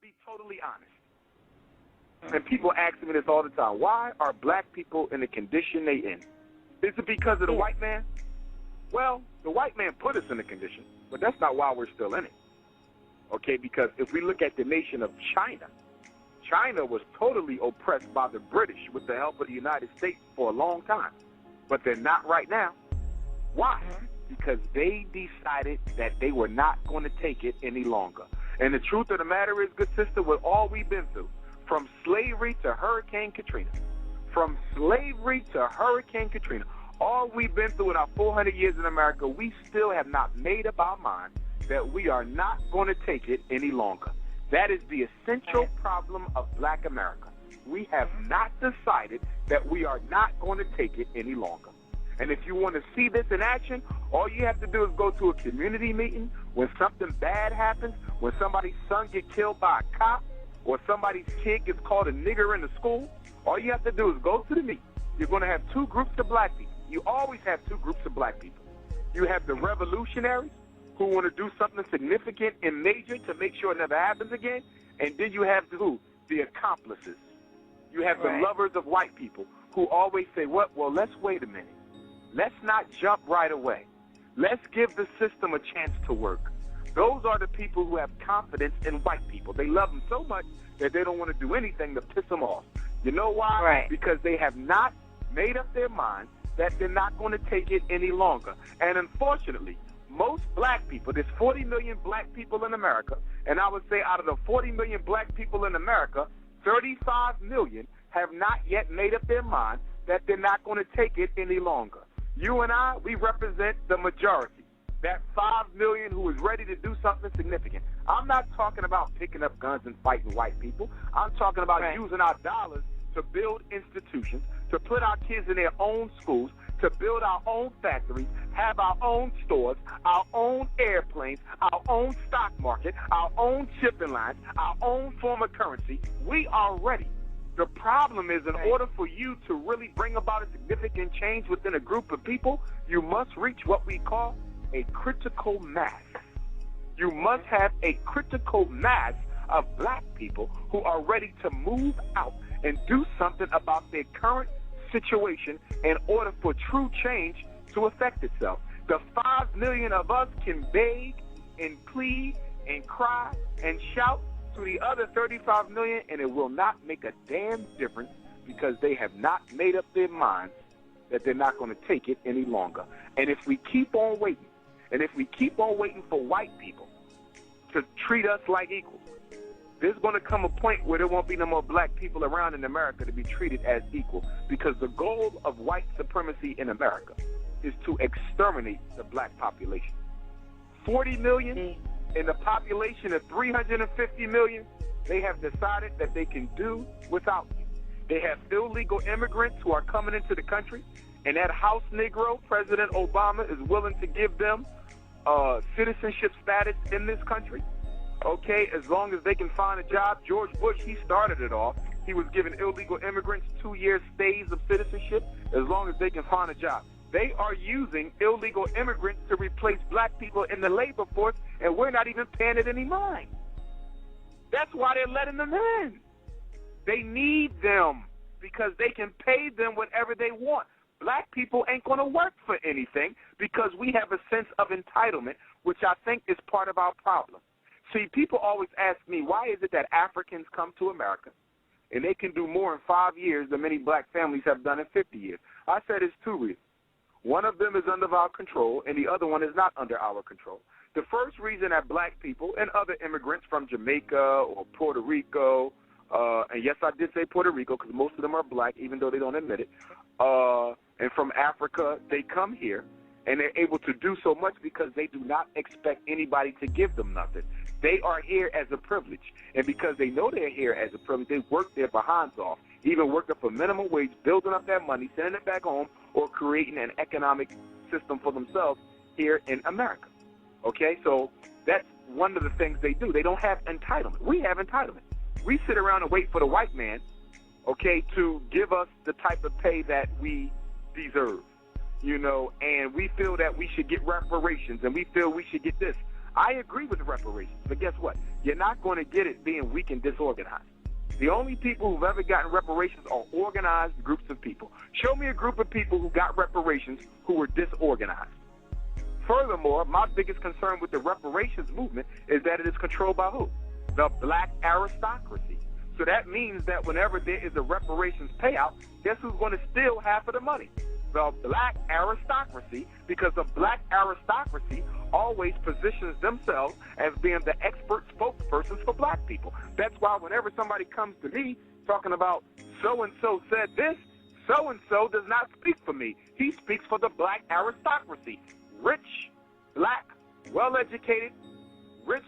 be totally honest, and people ask me this all the time, why are black people in the condition they in? Is it because of the white man? Well, the white man put us in the condition, but that's not why we're still in it. Okay, because if we look at the nation of China, China was totally oppressed by the British with the help of the United States for a long time, but they're not right now. Why? Because they decided that they were not going to take it any longer. And the truth of the matter is, good sister, with all we've been through, from slavery to Hurricane Katrina, all we've been through in our 400 years in America, we still have not made up our mind that we are not going to take it any longer. That is the essential problem of black America. We have not decided that we are not going to take it any longer. And if you want to see this in action, all you have to do is go to a community meeting when something bad happens, when somebody's son gets killed by a cop, or somebody's kid gets called a nigger in the school. All you have to do is go to the meeting. You're going to have two groups of black people. You always have two groups of black people. You have the revolutionaries who want to do something significant and major to make sure it never happens again. And then you have the accomplices. You have the lovers of white people who always say, well, let's wait a minute. Let's not jump right away. Let's give the system a chance to work. Those are the people who have confidence in white people. They love them so much that they don't want to do anything to piss them off. You know why? Right. Because they have not made up their mind that they're not going to take it any longer. And unfortunately, most black people, there's 40 million black people in America, and I would say out of the 40 million black people in America, 35 million have not yet made up their mind that they're not going to take it any longer. You and I, we represent the majority, that 5 million who is ready to do something significant. I'm not talking about picking up guns and fighting white people. I'm talking about using our dollars to build institutions, to put our kids in their own schools, to build our own factories, have our own stores, our own airplanes, our own stock market, our own shipping lines, our own form of currency. We are ready. The problem is, in order for you to really bring about a significant change within a group of people, you must reach what we call a critical mass. You must have a critical mass of black people who are ready to move out and do something about their current situation in order for true change to affect itself. The 5 million of us can beg and plead and cry and shout to the other 35 million, and it will not make a damn difference because they have not made up their minds that they're not going to take it any longer. And if we keep on waiting, and if we keep on waiting for white people to treat us like equals, there's going to come a point where there won't be no more black people around in America to be treated as equal, because the goal of white supremacy in America is to exterminate the black population. 40 million in a population of 350 million, they have decided that they can do without you. They have illegal immigrants who are coming into the country, and that house Negro, President Obama, is willing to give them citizenship status in this country. Okay, as long as they can find a job. George Bush, he started it off. He was giving illegal immigrants 2-year stays of citizenship as long as they can find a job. They are using illegal immigrants to replace black people in the labor force, and we're not even paying it any mind. That's why they're letting them in. They need them because they can pay them whatever they want. Black people ain't going to work for anything because we have a sense of entitlement, which I think is part of our problem. See, people always ask me, why is it that Africans come to America and they can do more in 5 years than many black families have done in 50 years? I said it's 2 reasons. One of them is under our control, and the other one is not under our control. The first reason that black people and other immigrants from Jamaica or Puerto Rico, and yes, I did say Puerto Rico because most of them are black, even though they don't admit it, and from Africa, they come here, and they're able to do so much because they do not expect anybody to give them nothing. They are here as a privilege, and because they know they're here as a privilege, they work their behinds off, even working for minimum wage, building up that money, sending it back home, or creating an economic system for themselves here in America. Okay, so that's one of the things they do. They don't have entitlement. We have entitlement. We sit around and wait for the white man, okay, to give us the type of pay that we deserve, you know, and we feel that we should get reparations, and we feel we should get this. I agree with reparations, but guess what? You're not going to get it being weak and disorganized. The only people who've ever gotten reparations are organized groups of people. Show me a group of people who got reparations who were disorganized. Furthermore, my biggest concern with the reparations movement is that it is controlled by who? The black aristocracy. So that means that whenever there is a reparations payout, guess who's going to steal half of the money? The black aristocracy, because the black aristocracy always positions themselves as being the expert spokespersons for black people. That's why whenever somebody comes to me talking about so-and-so said this, so-and-so does not speak for me. He speaks for the black aristocracy. Rich, black, well-educated, rich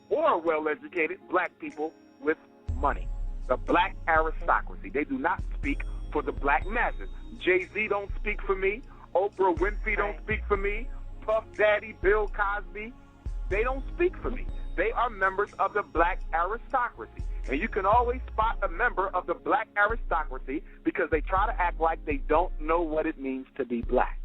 or well-educated black people with money. The black aristocracy. They do not speak for the black masses. Jay-Z don't speak for me. Oprah Winfrey don't speak for me. Puff Daddy, Bill Cosby, they don't speak for me. They are members of the black aristocracy. And you can always spot a member of the black aristocracy because they try to act like they don't know what it means to be black.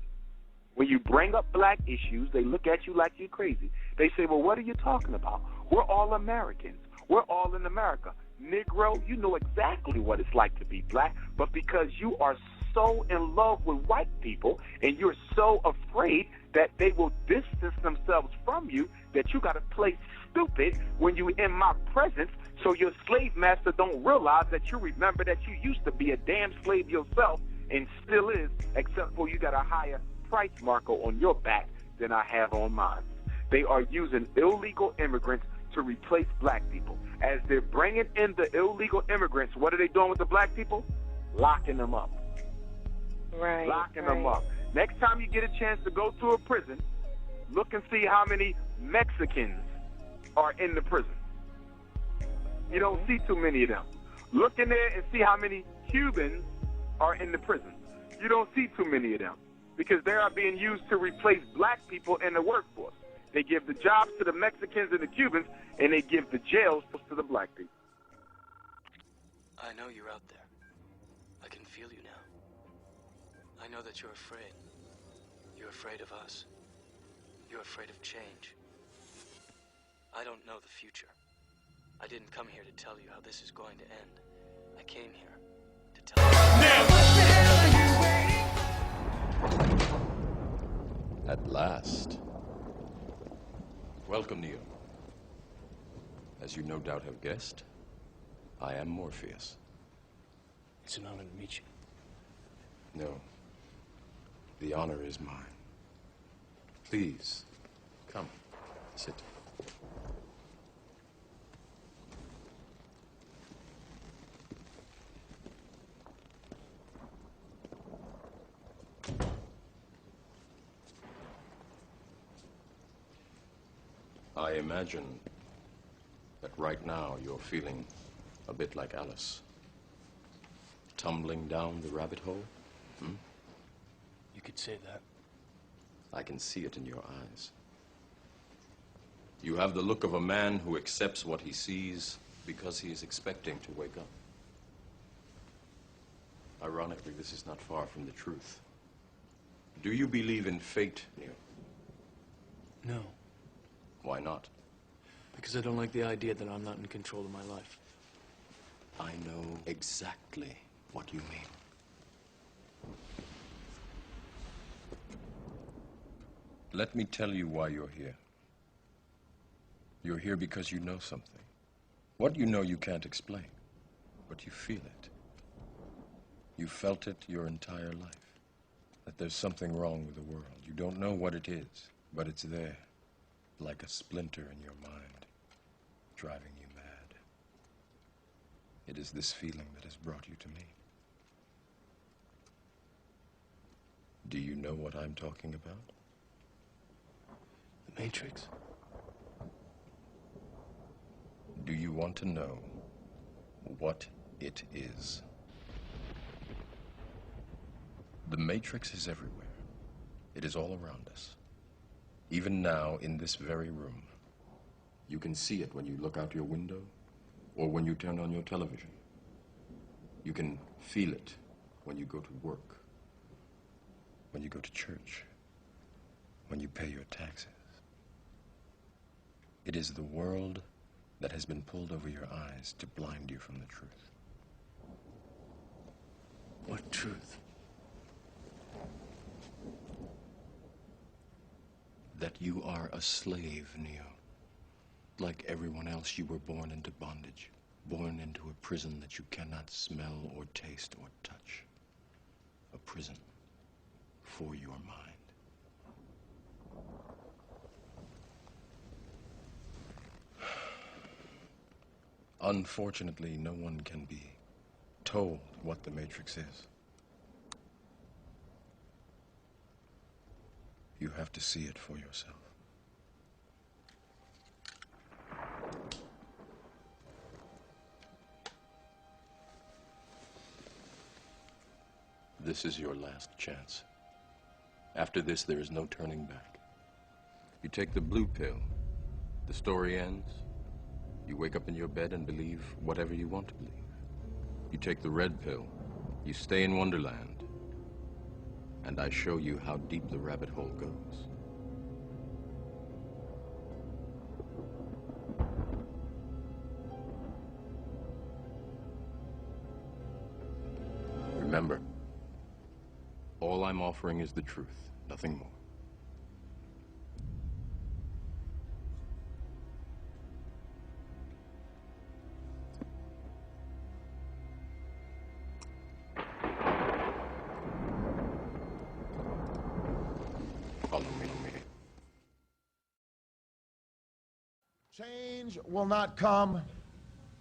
When you bring up black issues, they look at you like you're crazy. They say, well, what are you talking about? We're all Americans. We're all in America. Negro, you know exactly what it's like to be black, but because you are so in love with white people and you're so afraid that they will distance themselves from you that you got to play stupid when you're in my presence so your slave master don't realize that you remember that you used to be a damn slave yourself and still is, except for you got a higher price marker on your back than I have on mine. They are using illegal immigrants to replace black people. As they're bringing in the illegal immigrants, what are they doing with the black people? Locking them up. Right. Locking them up. Next time you get a chance to go to a prison, look and see how many Mexicans are in the prison. You don't see too many of them. Look in there and see how many Cubans are in the prison. You don't see too many of them because they are being used to replace black people in the workforce. They give the jobs to the Mexicans and the Cubans, and they give the jails to the black people. I know you're out there. I can feel you now. I know that you're afraid. You're afraid of us. You're afraid of change. I don't know the future. I didn't come here to tell you how this is going to end. I came here to tell you. Now what the hell are you waiting? At last. Welcome, Neo. As you no doubt have guessed, I am Morpheus. It's an honor to meet you. No. The honor is mine. Please, come, sit. I imagine that right now you're feeling a bit like Alice. Tumbling down the rabbit hole? You could say that. I can see it in your eyes. You have the look of a man who accepts what he sees because he is expecting to wake up. Ironically, this is not far from the truth. Do you believe in fate, Neo? No, Why not? because I don't like the idea that I'm not in control of my life. I know exactly what you mean. Let me tell you why you're here. You're here because you know something. What you know you can't explain, but you feel it. You felt it your entire life, that there's something wrong with the world. You don't know what it is, but it's there, like a splinter in your mind, driving you mad. It is this feeling that has brought you to me. Do you know what I'm talking about? The Matrix. Do you want to know what it is? The Matrix is everywhere. It is all around us. Even now, in this very room. You can see it when you look out your window or when you turn on your television. You can feel it when you go to work, when you go to church, when you pay your taxes. It is the world that has been pulled over your eyes to blind you from the truth. What truth? That you are a slave, Neo. Like everyone else, you were born into bondage. Born into a prison that you cannot smell or taste or touch. A prison for your mind. Unfortunately, no one can be told what the Matrix is. You have to see it for yourself. This is your last chance. After this, there is no turning back. You take the blue pill, the story ends. You wake up in your bed and believe whatever you want to believe. You take the red pill, you stay in Wonderland, and I show you how deep the rabbit hole goes. Remember, all I'm offering is the truth, nothing more. Follow me. Change will not come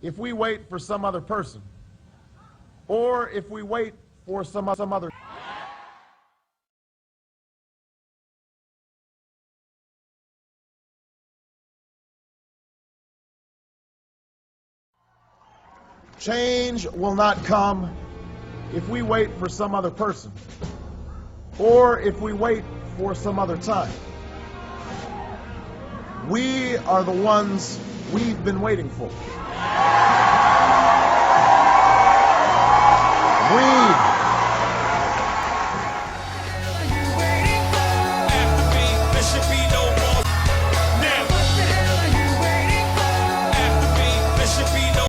if we wait for some other person, or if we wait for some other. Change will not come if we wait for some other person, or if we wait for some other time. We are the ones we've been waiting for. We